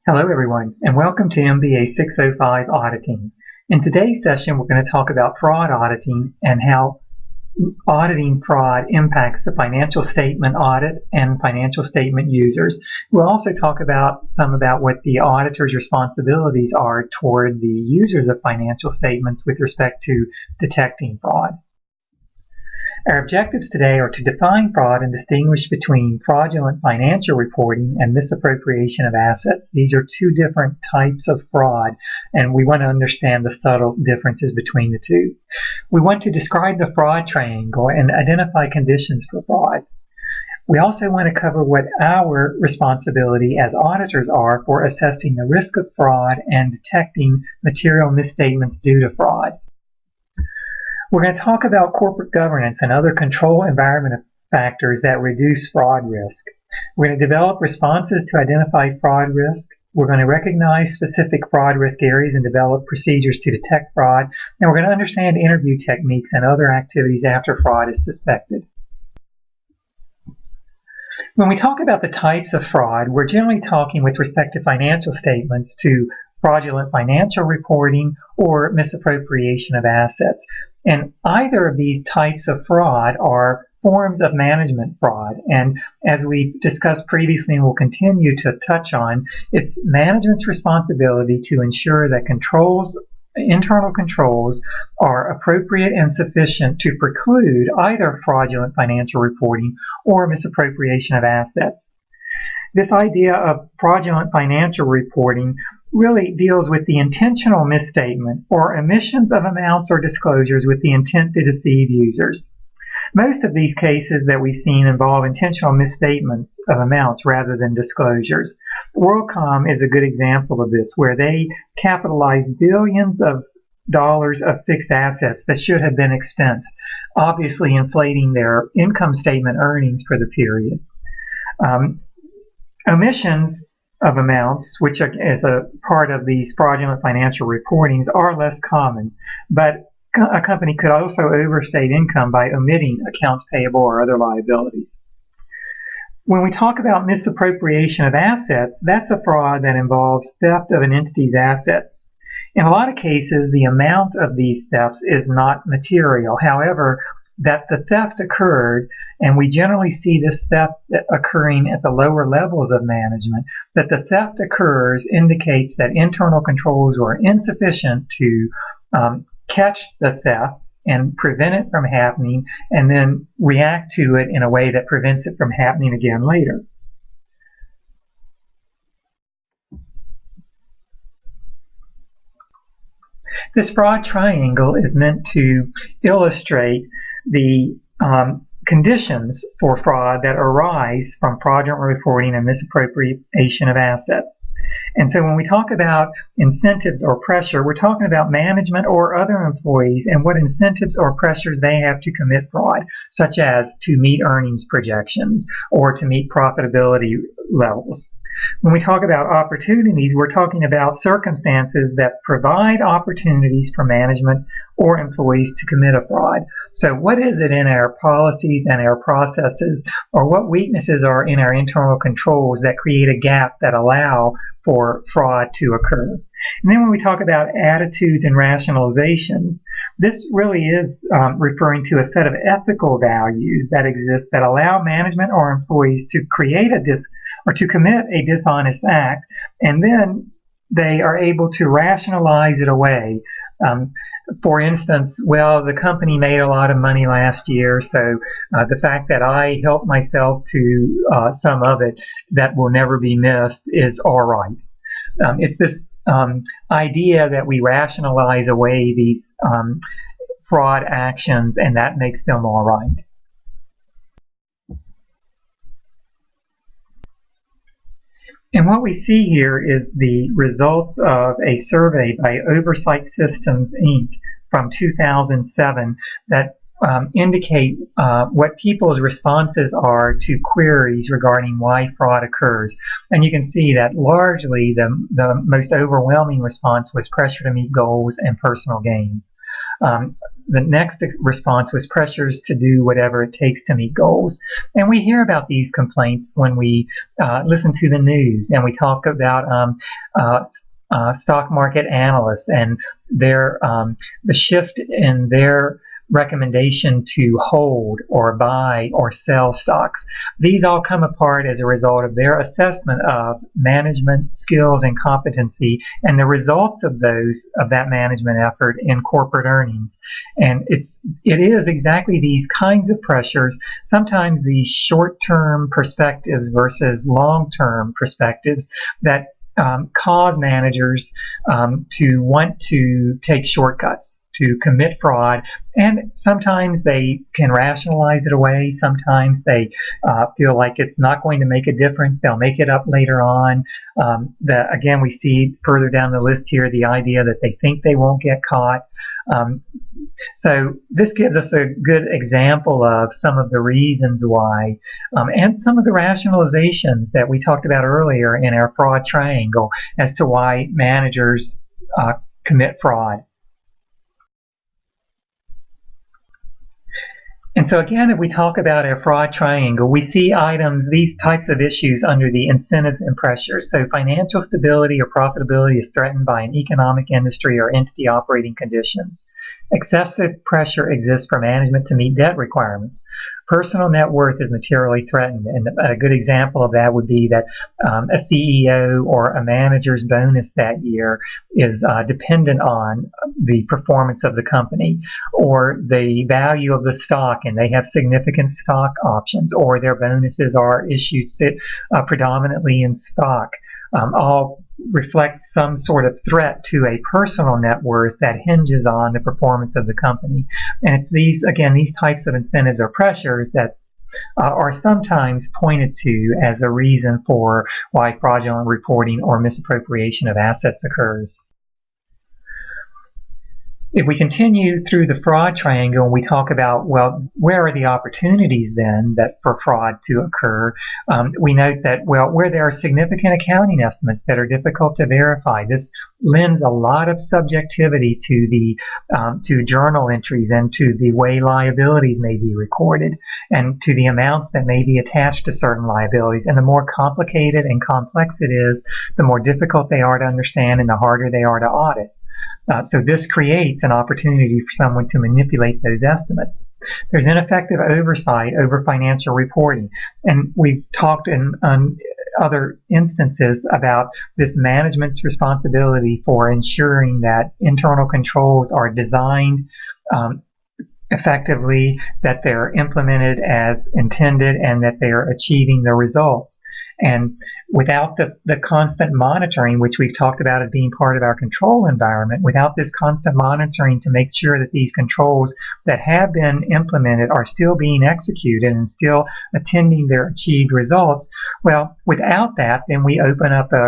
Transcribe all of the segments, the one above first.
Hello everyone, and welcome to MBA 605 Auditing. In today's session, we're going to talk about fraud auditing and how auditing fraud impacts the financial statement audit and financial statement users. We'll also talk about what the auditor's responsibilities are toward the users of financial statements with respect to detecting fraud. Our objectives today are to define fraud and distinguish between fraudulent financial reporting and misappropriation of assets. These are two different types of fraud, and we want to understand the subtle differences between the two. We want to describe the fraud triangle and identify conditions for fraud. We also want to cover what our responsibility as auditors are for assessing the risk of fraud and detecting material misstatements due to fraud. We're going to talk about corporate governance and other control environment factors that reduce fraud risk. We're going to develop responses to identify fraud risk. We're going to recognize specific fraud risk areas and develop procedures to detect fraud. And we're going to understand interview techniques and other activities after fraud is suspected. When we talk about the types of fraud, we're generally talking with respect to financial statements to fraudulent financial reporting or misappropriation of assets. And either of these types of fraud are forms of management fraud. And as we discussed previously and will continue to touch on, it's management's responsibility to ensure that internal controls are appropriate and sufficient to preclude either fraudulent financial reporting or misappropriation of assets. This idea of fraudulent financial reporting really deals with the intentional misstatement or omissions of amounts or disclosures with the intent to deceive users. Most of these cases that we've seen involve intentional misstatements of amounts rather than disclosures. WorldCom is a good example of this, where they capitalized billions of dollars of fixed assets that should have been expensed, obviously inflating their income statement earnings for the period. Omissions of amounts, which is a part of these fraudulent financial reportings, are less common, but a company could also overstate income by omitting accounts payable or other liabilities. When we talk about misappropriation of assets, that's a fraud that involves theft of an entity's assets. In a lot of cases, the amount of these thefts is not material. However, that the theft occurred, and we generally see this theft occurring at the lower levels of management, that the theft occurs indicates that internal controls were insufficient to catch the theft and prevent it from happening, and then react to it in a way that prevents it from happening again later. This fraud triangle is meant to illustrate the conditions for fraud that arise from fraudulent reporting and misappropriation of assets. And so when we talk about incentives or pressure, we're talking about management or other employees and what incentives or pressures they have to commit fraud, such as to meet earnings projections or to meet profitability levels. When we talk about opportunities, we're talking about circumstances that provide opportunities for management or employees to commit a fraud. So what is it in our policies and our processes, or what weaknesses are in our internal controls that create a gap that allow for fraud to occur? And then when we talk about attitudes and rationalizations, this really is referring to a set of ethical values that exist that allow management or employees to to commit a dishonest act, and then they are able to rationalize it away. For instance, well, the company made a lot of money last year, so the fact that I helped myself to some of it that will never be missed is all right. It's this idea that we rationalize away these fraud actions, and that makes them all right. And what we see here is the results of a survey by Oversight Systems, Inc. from 2007 that indicate what people's responses are to queries regarding why fraud occurs. And you can see that largely the most overwhelming response was pressure to meet goals and personal gains. the next response was pressures to do whatever it takes to meet goals. And we hear about these complaints when we listen to the news, and we talk about stock market analysts and their the shift in their recommendation to hold or buy or sell stocks. These all come apart as a result of their assessment of management skills and competency and the results of that management effort in corporate earnings. And it is exactly these kinds of pressures, sometimes these short-term perspectives versus long-term perspectives, that cause managers to want to take shortcuts, to commit fraud, and sometimes they can rationalize it away. Sometimes they feel like it's not going to make a difference. They'll make it up later on. Again, we see further down the list here the idea that they think they won't get caught. So this gives us a good example of some of the reasons why, and some of the rationalizations that we talked about earlier in our fraud triangle as to why managers commit fraud. And so again, if we talk about our fraud triangle, we see these types of issues under the incentives and pressures. So financial stability or profitability is threatened by an economic, industry, or entity operating conditions. Excessive pressure exists for management to meet debt requirements. Personal net worth is materially threatened, and a good example of that would be that a CEO or a manager's bonus that year is dependent on the performance of the company, or the value of the stock, and they have significant stock options, or their bonuses are issued predominantly in stock. All reflect some sort of threat to a personal net worth that hinges on the performance of the company. And it's these types of incentives or pressures that are sometimes pointed to as a reason for why fraudulent reporting or misappropriation of assets occurs. If we continue through the fraud triangle and we talk about, well, where are the opportunities then for fraud to occur, we note that, well, where there are significant accounting estimates that are difficult to verify, this lends a lot of subjectivity to journal entries and to the way liabilities may be recorded and to the amounts that may be attached to certain liabilities. And the more complicated and complex it is, the more difficult they are to understand and the harder they are to audit. So this creates an opportunity for someone to manipulate those estimates. There's ineffective oversight over financial reporting. And we've talked in other instances about this management's responsibility for ensuring that internal controls are designed effectively, that they're implemented as intended, and that they are achieving the results. And without the constant monitoring, which we've talked about as being part of our control environment, without this constant monitoring to make sure that these controls that have been implemented are still being executed and still attending their achieved results, well, without that, then we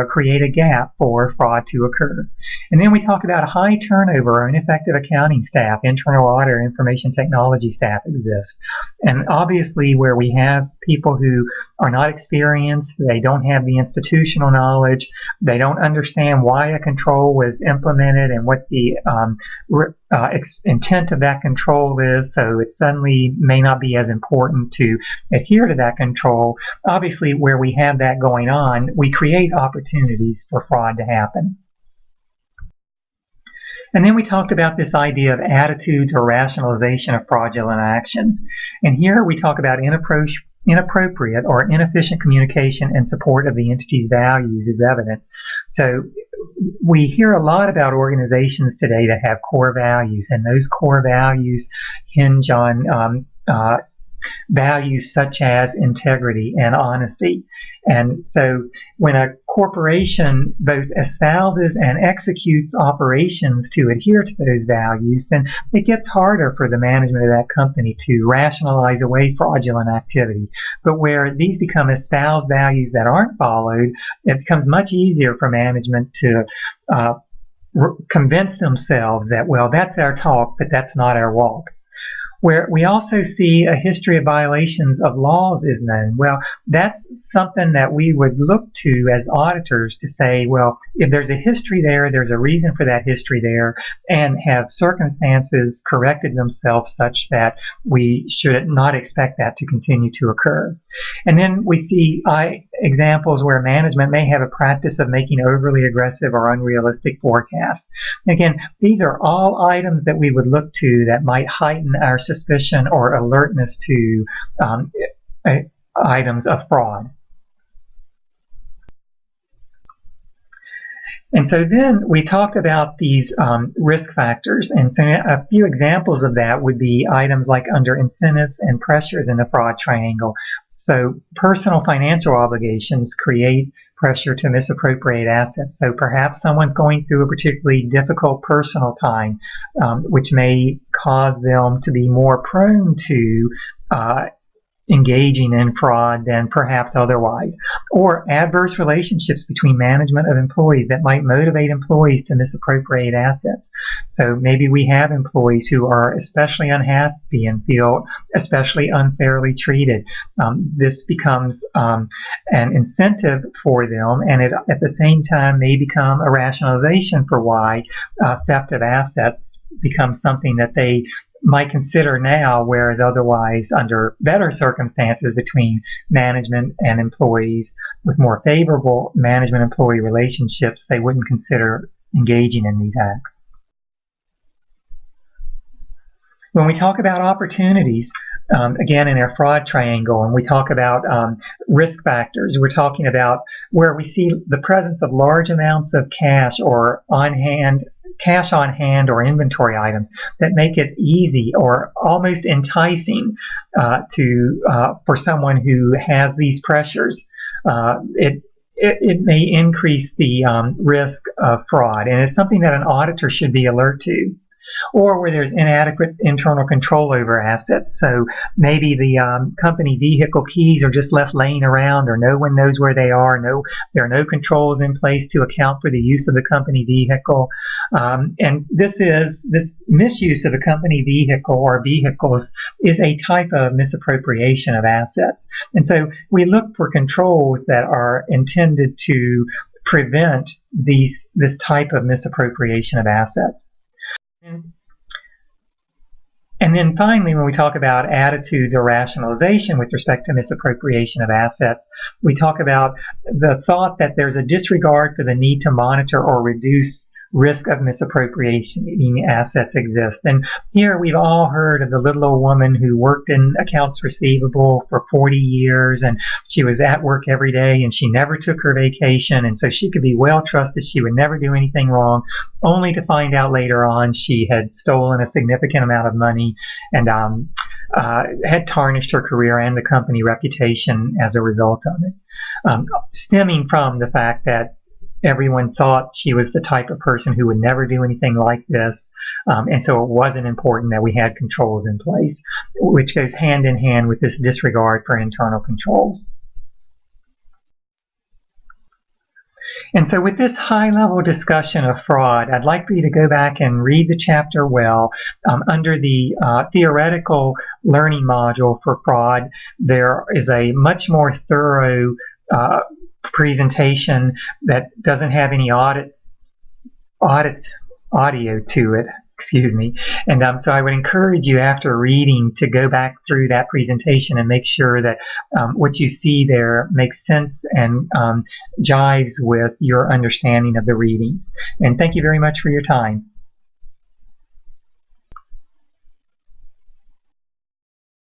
create a gap for fraud to occur. And then we talk about a high turnover or ineffective accounting staff, internal audit, information technology staff exists. And obviously where we have people who are not experienced, they don't have the institutional knowledge, they don't understand why a control was implemented and what the intent of that control is, so it suddenly may not be as important to adhere to that control. Obviously, where we have that going on, we create opportunities for fraud to happen. And then we talked about this idea of attitudes or rationalization of fraudulent actions. And here we talk about inappropriate or inefficient communication in support of the entity's values is evident. So we hear a lot about organizations today that have core values, and those core values hinge on values such as integrity and honesty. And so when a corporation both espouses and executes operations to adhere to those values, then it gets harder for the management of that company to rationalize away fraudulent activity. But where these become espoused values that aren't followed, it becomes much easier for management to convince themselves that, well, that's our talk, but that's not our walk. Where we also see a history of violations of laws is known. Well, that's something that we would look to as auditors to say, well, if there's a history there, there's a reason for that history there, and have circumstances corrected themselves such that we should not expect that to continue to occur. And then we see examples where management may have a practice of making overly aggressive or unrealistic forecasts. Again, these are all items that we would look to that might heighten our suspicion or alertness to items of fraud. And so then we talked about these risk factors, and so a few examples of that would be items like under incentives and pressures in the fraud triangle. So personal financial obligations create pressure to misappropriate assets. So perhaps someone's going through a particularly difficult personal time, which may cause them to be more prone to engaging in fraud than perhaps otherwise, or adverse relationships between management of employees that might motivate employees to misappropriate assets. So maybe we have employees who are especially unhappy and feel especially unfairly treated. This becomes an incentive for them, and it at the same time may become a rationalization for why theft of assets becomes something that they might consider now, whereas otherwise, under better circumstances between management and employees with more favorable management-employee relationships, they wouldn't consider engaging in these acts. When we talk about opportunities, again in our fraud triangle, and we talk about risk factors, we're talking about where we see the presence of large amounts of cash or cash on hand or inventory items that make it easy or almost enticing for someone who has these pressures. It may increase the risk of fraud, and it's something that an auditor should be alert to. Or where there's inadequate internal control over assets. So maybe the company vehicle keys are just left laying around, or no one knows where they are. There are no controls in place to account for the use of the company vehicle. And this misuse of a company vehicle or vehicles is a type of misappropriation of assets. And so we look for controls that are intended to prevent this type of misappropriation of assets. And then finally, when we talk about attitudes or rationalization with respect to misappropriation of assets, we talk about the thought that there's a disregard for the need to monitor or reduce risk of misappropriation assets exist. And here we've all heard of the little old woman who worked in accounts receivable for 40 years, and she was at work every day, and she never took her vacation, and so she could be well trusted she would never do anything wrong, only to find out later on she had stolen a significant amount of money and had tarnished her career and the company reputation as a result of it, stemming from the fact that everyone thought she was the type of person who would never do anything like this, and so it wasn't important that we had controls in place, which goes hand in hand with this disregard for internal controls. And so with this high-level discussion of fraud, I'd like for you to go back and read the chapter well. Under the theoretical learning module for fraud, there is a much more thorough presentation that doesn't have any audio to it, excuse me. And so I would encourage you after reading to go back through that presentation and make sure that what you see there makes sense and jives with your understanding of the reading. And thank you very much for your time.